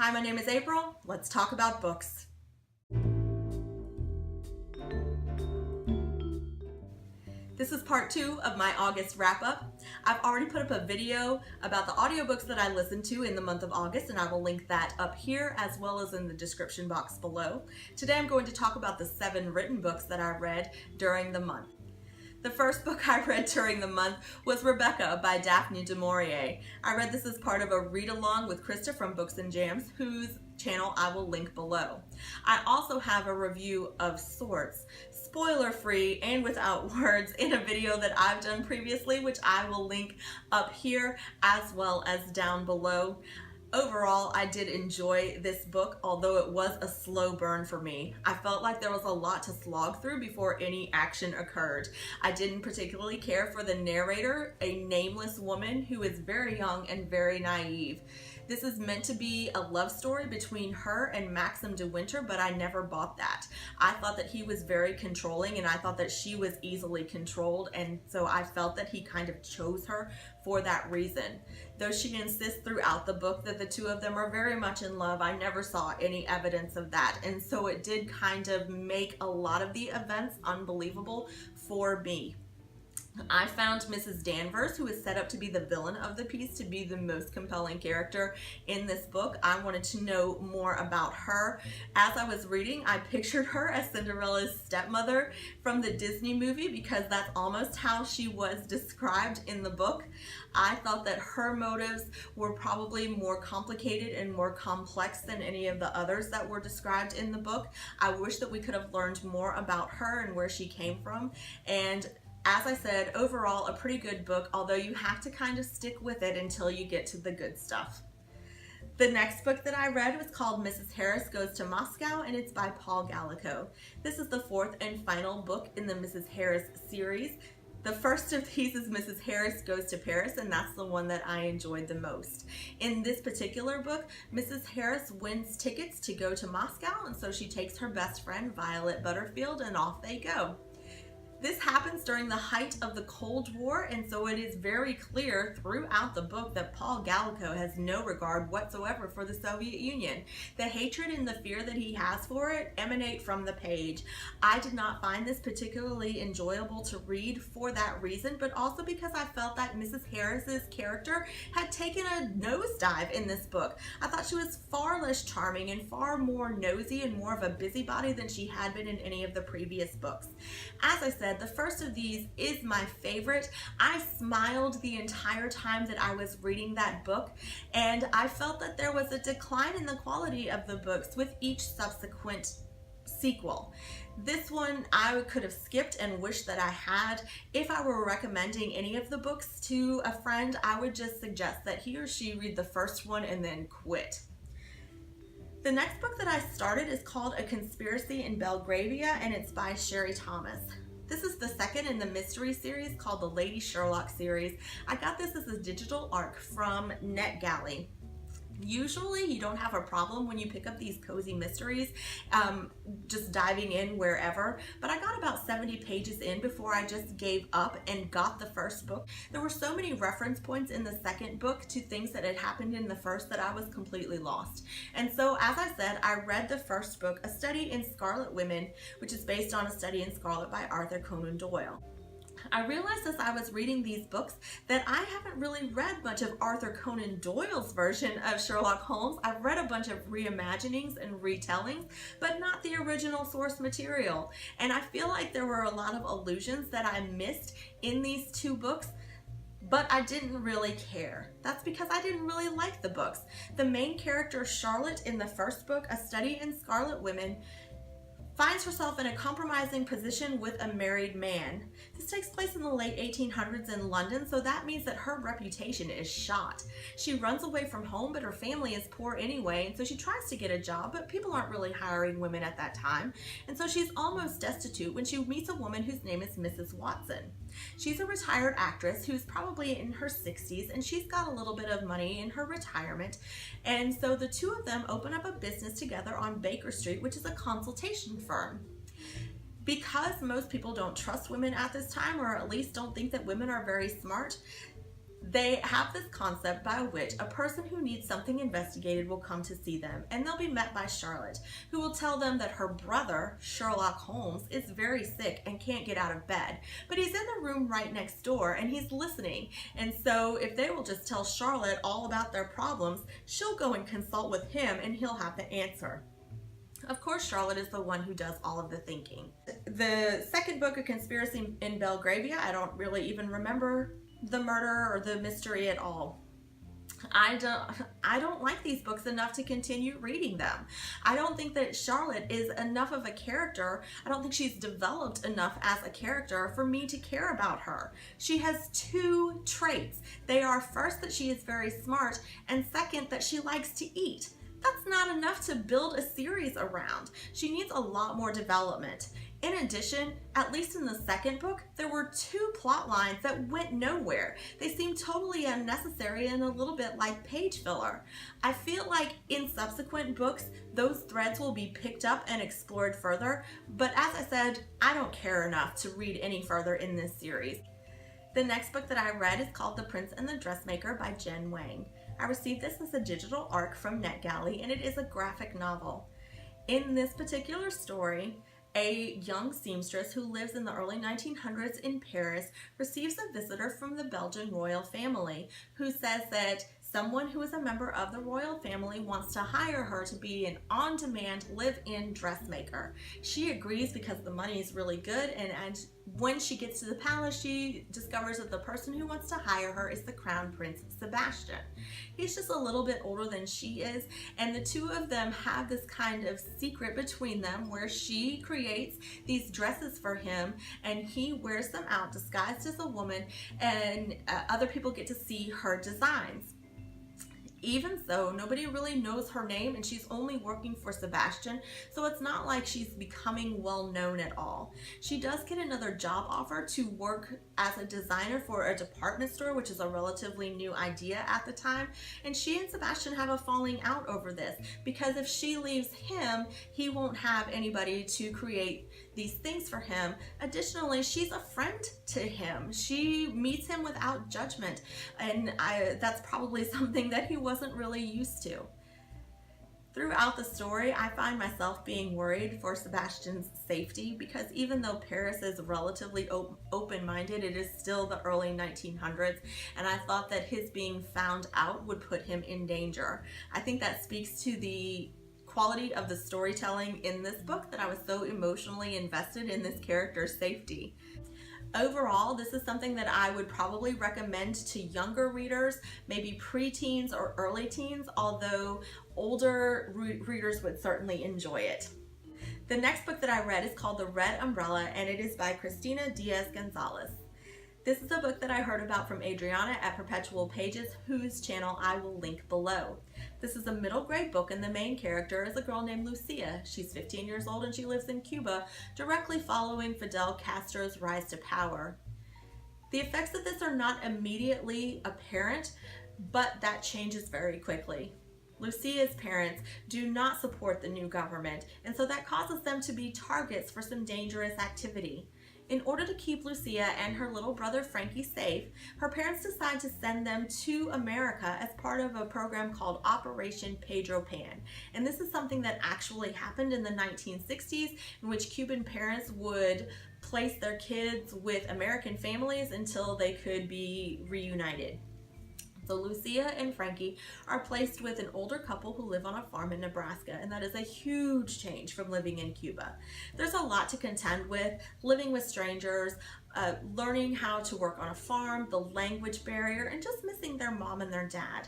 Hi, my name is April. Let's talk about books. This is part 2 of my August wrap-up. I've already put up a video about the audiobooks that I listened to in the month of August, and I will link that up here as well as in the description box below. Today I'm going to talk about the 7 written books that I read during the month. The first book I read during the month was Rebecca by Daphne du Maurier. I read this as part of a read-along with Krista from Books and Jams, whose channel I will link below. I also have a review of sorts, spoiler-free and without words, in a video that I've done previously, which I will link up here as well as down below. Overall, I did enjoy this book, although it was a slow burn for me. I felt like there was a lot to slog through before any action occurred. I didn't particularly care for the narrator, a nameless woman who is very young and very naive. This is meant to be a love story between her and Maxim de Winter, but I never bought that. I thought that he was very controlling, and I thought that she was easily controlled, and so I felt that he kind of chose her for that reason. Though she insists throughout the book that the two of them are very much in love, I never saw any evidence of that, and so it did kind of make a lot of the events unbelievable for me. I found Mrs. Danvers, who is set up to be the villain of the piece, to be the most compelling character in this book. I wanted to know more about her. As I was reading, I pictured her as Cinderella's stepmother from the Disney movie because that's almost how she was described in the book. I thought that her motives were probably more complicated and more complex than any of the others that were described in the book. I wish that we could have learned more about her and where she came from. And as I said, overall a pretty good book, although you have to kind of stick with it until you get to the good stuff. The next book that I read was called Mrs. Harris Goes to Moscow, and it's by Paul Gallico. This is the 4th and final book in the Mrs. Harris series. The first of these is Mrs. Harris Goes to Paris, and that's the one that I enjoyed the most. In this particular book, Mrs. Harris wins tickets to go to Moscow, and so she takes her best friend, Violet Butterfield, and off they go. This happens during the height of the Cold War, and so it is very clear throughout the book that Paul Gallico has no regard whatsoever for the Soviet Union. The hatred and the fear that he has for it emanate from the page. I did not find this particularly enjoyable to read for that reason, but also because I felt that Mrs. Harris's character had taken a nosedive in this book. I thought she was far less charming and far more nosy and more of a busybody than she had been in any of the previous books. As I said, the first of these is my favorite. I smiled the entire time that I was reading that book, and I felt that there was a decline in the quality of the books with each subsequent sequel. This one I could have skipped and wished that I had. If I were recommending any of the books to a friend, I would just suggest that he or she read the first one and then quit. The next book that I started is called A Conspiracy in Belgravia, and it's by Sherry Thomas. This is the second in the mystery series called the Lady Sherlock series. I got this as a digital ARC from NetGalley. Usually you don't have a problem when you pick up these cozy mysteries, just diving in wherever, but I got about 70 pages in before I just gave up and got the first book. There were so many reference points in the second book to things that had happened in the first that I was completely lost. And so, as I said, I read the first book, A Study in Scarlet Women, which is based on A Study in Scarlet by Arthur Conan Doyle. I realized as I was reading these books that I haven't really read much of Arthur Conan Doyle's version of Sherlock Holmes. I've read a bunch of reimaginings and retellings, but not the original source material. And I feel like there were a lot of allusions that I missed in these two books, but I didn't really care. That's because I didn't really like the books. The main character, Charlotte, in the first book, A Study in Scarlet Women, finds herself in a compromising position with a married man. This takes place in the late 1800s in London, so that means that her reputation is shot. She runs away from home, but her family is poor anyway, and so she tries to get a job, but people aren't really hiring women at that time, and so she's almost destitute when she meets a woman whose name is Mrs. Watson. She's a retired actress who's probably in her 60s, and she's got a little bit of money in her retirement, and so the two of them open up a business together on Baker Street, which is a consultation firm. Because most people don't trust women at this time, or at least don't think that women are very smart, They have this concept by which a person who needs something investigated will come to see them, and they'll be met by Charlotte, who will tell them that her brother, Sherlock Holmes, is very sick and can't get out of bed, but he's in the room right next door and he's listening. And so if they will just tell Charlotte all about their problems, she'll go and consult with him and he'll have the answer. Of course, Charlotte is the one who does all of the thinking. The second book, A Conspiracy in Belgravia, I don't really even remember the murder or the mystery at all. I don't like these books enough to continue reading them. I don't think that Charlotte is enough of a character. I don't think she's developed enough as a character for me to care about her. She has two traits. They are, first, that she is very smart, and second, that she likes to eat. That's not enough to build a series around. She needs a lot more development. In addition, at least in the second book, there were two plot lines that went nowhere. They seemed totally unnecessary and a little bit like page filler. I feel like in subsequent books, those threads will be picked up and explored further, but as I said, I don't care enough to read any further in this series. The next book that I read is called The Prince and the Dressmaker by Jen Wang. I received this as a digital ARC from NetGalley, and it is a graphic novel. In this particular story, a young seamstress who lives in the early 1900s in Paris receives a visitor from the Belgian royal family who says that someone who is a member of the royal family wants to hire her to be an on-demand live-in dressmaker. She agrees because the money is really good, and when she gets to the palace, she discovers that the person who wants to hire her is the Crown Prince Sebastian. He's just a little bit older than she is, and the two of them have this kind of secret between them where she creates these dresses for him and he wears them out disguised as a woman, and other people get to see her designs. Even so, nobody really knows her name, and she's only working for Sebastian, so it's not like she's becoming well known at all. She does get another job offer to work as a designer for a department store, which is a relatively new idea at the time, and she and Sebastian have a falling out over this, because if she leaves him, he won't have anybody to create these things for him. Additionally, she's a friend to him. She meets him without judgment, and that's probably something that he wasn't really used to. Throughout the story, I find myself being worried for Sebastian's safety, because even though Paris is relatively open-minded, it is still the early 1900s, and I thought that his being found out would put him in danger. I think that speaks to the quality of the storytelling in this book, that I was so emotionally invested in this character's safety. Overall, this is something that I would probably recommend to younger readers, maybe preteens or early teens, although older readers would certainly enjoy it. The next book that I read is called The Red Umbrella, and it is by Cristina Diaz-Gonzalez. This is a book that I heard about from Adriana at PerpetualPages, whose channel I will link below. This is a middle grade book, and the main character is a girl named Lucia. She's 15 years old and she lives in Cuba, directly following Fidel Castro's rise to power. The effects of this are not immediately apparent, but that changes very quickly. Lucia's parents do not support the new government, and so that causes them to be targets for some dangerous activity. In order to keep Lucia and her little brother Frankie safe, her parents decide to send them to America as part of a program called Operation Pedro Pan. And this is something that actually happened in the 1960s, in which Cuban parents would place their kids with American families until they could be reunited. So Lucia and Frankie are placed with an older couple who live on a farm in Nebraska, and that is a huge change from living in Cuba. There's a lot to contend with, living with strangers, learning how to work on a farm, the language barrier, and just missing their mom and their dad.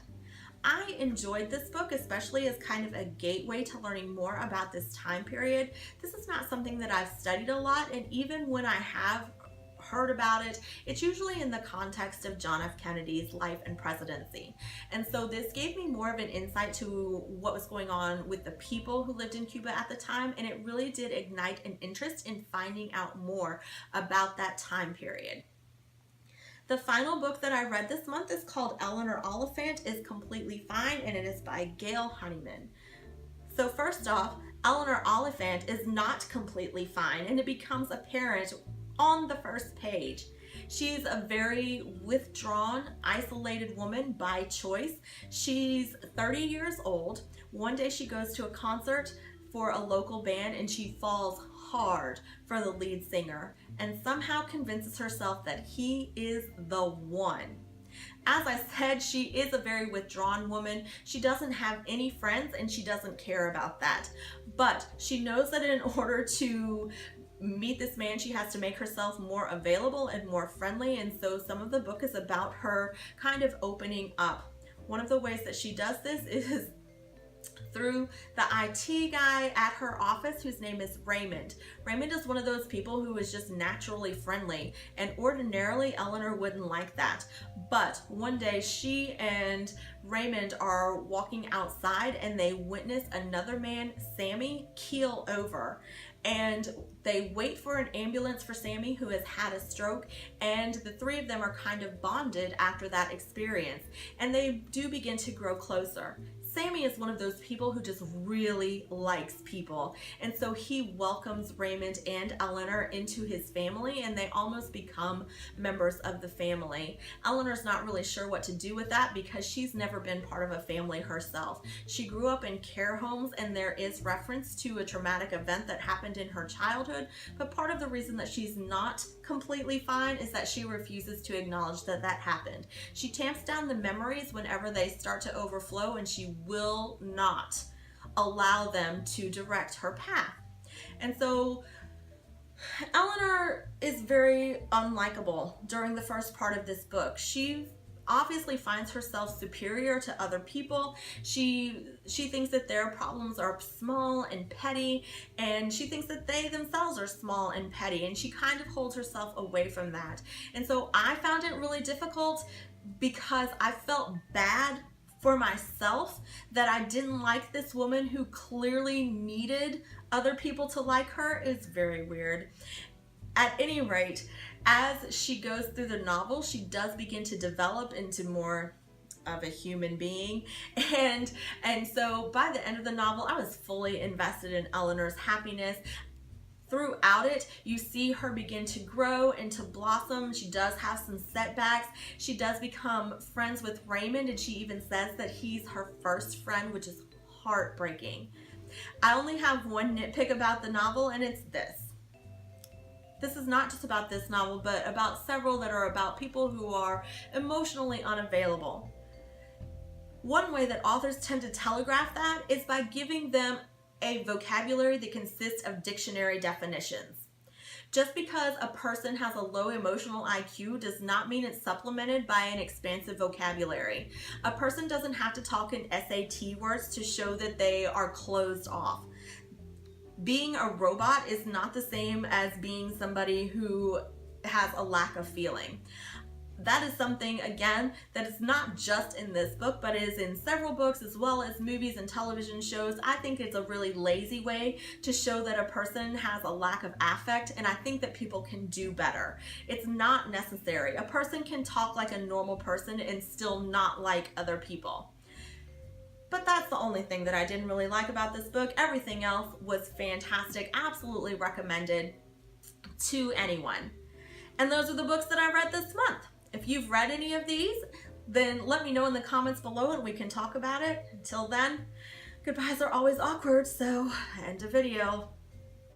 I enjoyed this book, especially as kind of a gateway to learning more about this time period. This is not something that I've studied a lot, and even when I have heard about it, it's usually in the context of John F. Kennedy's life and presidency. And so this gave me more of an insight to what was going on with the people who lived in Cuba at the time, and it really did ignite an interest in finding out more about that time period. The final book that I read this month is called Eleanor, Oliphant is Completely Fine, and it is by Gail Honeyman. So first off, Eleanor Oliphant is not completely fine, and it becomes apparent on the first page. She's a very withdrawn, isolated woman by choice. She's 30 years old. One day she goes to a concert for a local band and she falls hard for the lead singer and somehow convinces herself that he is the one. As I said, she is a very withdrawn woman. She doesn't have any friends and she doesn't care about that. But she knows that in order to meet this man, she has to make herself more available and more friendly. And so some of the book is about her kind of opening up. One of the ways that she does this is through the IT guy at her office, whose name is Raymond. Raymond is one of those people who is just naturally friendly, and ordinarily Eleanor wouldn't like that. But one day she and Raymond are walking outside and they witness another man, Sammy, keel over. And they wait for an ambulance for Sammy, who has had a stroke, and the three of them are kind of bonded after that experience, and they do begin to grow closer. Sammy is one of those people who just really likes people, and so he welcomes Raymond and Eleanor into his family, and they almost become members of the family. Eleanor's not really sure what to do with that because she's never been part of a family herself. She grew up in care homes, and there is reference to a traumatic event that happened in her childhood, but part of the reason that she's not completely fine is that she refuses to acknowledge that that happened. She tamps down the memories whenever they start to overflow, and she will not allow them to direct her path. And so Eleanor is very unlikable during the first part of this book. She obviously finds herself superior to other people. She thinks that their problems are small and petty, and she thinks that they themselves are small and petty, and she kind of holds herself away from that. And so I found it really difficult because I felt bad for myself that I didn't like this woman who clearly needed other people to like her. It's very weird. At any rate, as she goes through the novel, she does begin to develop into more of a human being, and so by the end of the novel, I was fully invested in Eleanor's happiness. Throughout it, you see her begin to grow and to blossom. She does have some setbacks. She does become friends with Raymond, and she even says that he's her first friend, which is heartbreaking. I only have one nitpick about the novel, and it's this. This is not just about this novel, but about several that are about people who are emotionally unavailable. One way that authors tend to telegraph that is by giving them a vocabulary that consists of dictionary definitions. Just because a person has a low emotional IQ does not mean it's supplemented by an expansive vocabulary. A person doesn't have to talk in SAT words to show that they are closed off. Being a robot is not the same as being somebody who has a lack of feeling. That is something, again, that is not just in this book, but is in several books as well as movies and television shows. I think it's a really lazy way to show that a person has a lack of affect, and I think that people can do better. It's not necessary. A person can talk like a normal person and still not like other people. But that's the only thing that I didn't really like about this book. Everything else was fantastic. Absolutely recommended to anyone. And those are the books that I read this month. If you've read any of these, then let me know in the comments below and we can talk about it. Until then, goodbyes are always awkward, so end of video.